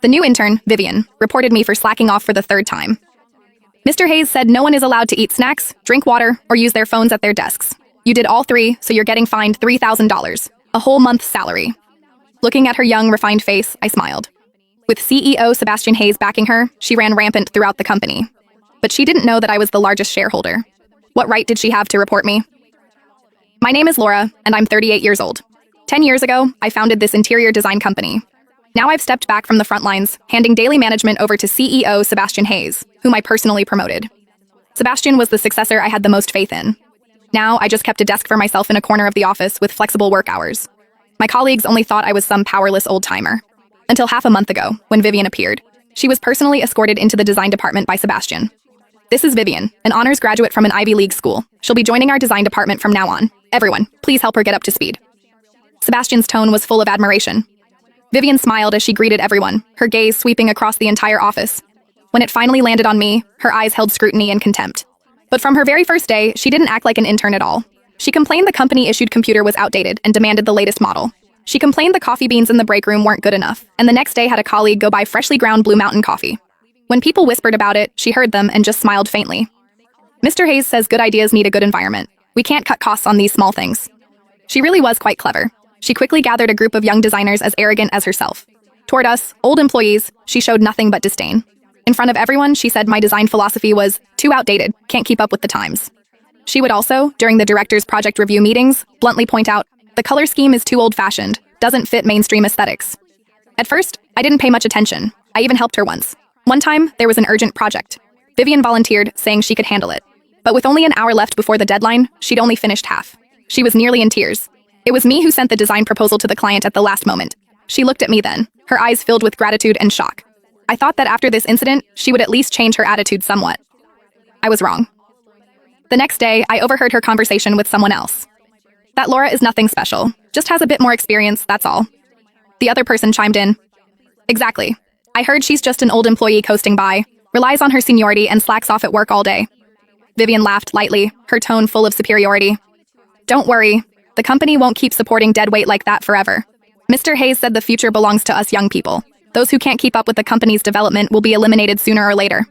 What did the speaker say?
The new intern, Vivian, reported me for slacking off for the third time. Mr. Hayes said no one is allowed to eat snacks, drink water, or use their phones at their desks. You did all three, so you're getting fined $3,000, a whole month's salary. Looking at her young, refined face, I smiled. With CEO Sebastian Hayes backing her, she ran rampant throughout the company. But she didn't know that I was the largest shareholder. What right did she have to report me? My name is Laura, and I'm 38 years old. 10 years ago, I founded this interior design company. Now I've stepped back from the front lines, handing daily management over to CEO Sebastian Hayes, whom I personally promoted. Sebastian was the successor I had the most faith in. Now I just kept a desk for myself in a corner of the office with flexible work hours. My colleagues only thought I was some powerless old-timer. Until half a month ago, when Vivian appeared. She was personally escorted into the design department by Sebastian. This is Vivian, an honors graduate from an Ivy League school. She'll be joining our design department from now on. Everyone, please help her get up to speed. Sebastian's tone was full of admiration. Vivian smiled as she greeted everyone, her gaze sweeping across the entire office. When it finally landed on me, her eyes held scrutiny and contempt. But from her very first day, she didn't act like an intern at all. She complained the company-issued computer was outdated and demanded the latest model. She complained the coffee beans in the break room weren't good enough, and the next day had a colleague go buy freshly ground Blue Mountain coffee. When people whispered about it, she heard them and just smiled faintly. Mr. Hayes says good ideas need a good environment. We can't cut costs on these small things. She really was quite clever. She quickly gathered a group of young designers as arrogant as herself. Toward us, old employees, she showed nothing but disdain. In front of everyone, she said my design philosophy was too outdated, can't keep up with the times. She would also, during the director's project review meetings, bluntly point out, the color scheme is too old-fashioned, doesn't fit mainstream aesthetics. At first, I didn't pay much attention. I even helped her once. One time, there was an urgent project. Vivian volunteered, saying she could handle it. But with only an hour left before the deadline, she'd only finished half. She was nearly in tears. It was me who sent the design proposal to the client at the last moment. She looked at me then, her eyes filled with gratitude and shock. I thought that after this incident, she would at least change her attitude somewhat. I was wrong. The next day, I overheard her conversation with someone else. That Laura is nothing special, just has a bit more experience, that's all. The other person chimed in. Exactly. I heard she's just an old employee coasting by, relies on her seniority and slacks off at work all day. Vivian laughed lightly, her tone full of superiority. Don't worry, the company won't keep supporting deadweight like that forever. Mr. Hayes said the future belongs to us young people. Those who can't keep up with the company's development will be eliminated sooner or later.